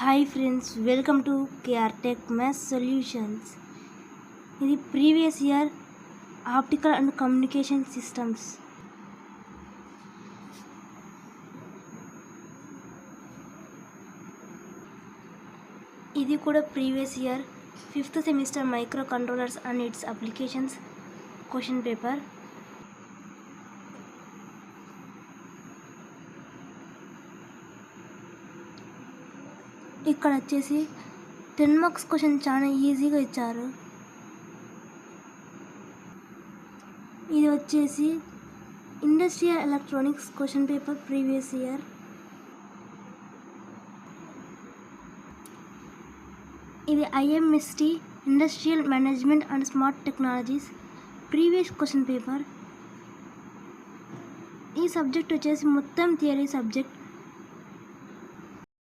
Hi friends, welcome to KR tech maths solutions. ఇది previous year optical and communication systems. ఇది కూడా previous year 5th semester micro controllers and its applications question paper. ఇక్కడ వచ్చేసి 10 marks question చాలా ఈజీగా ఇచ్చారు. ఇది వచ్చేసి industrial electronics question paper previous year. ఇది IMST industrial management and smart technologies previous question paper. ఈ సబ్జెక్ట్ వచ్చేసి మొత్తం థియరీ సబ్జెక్ట్.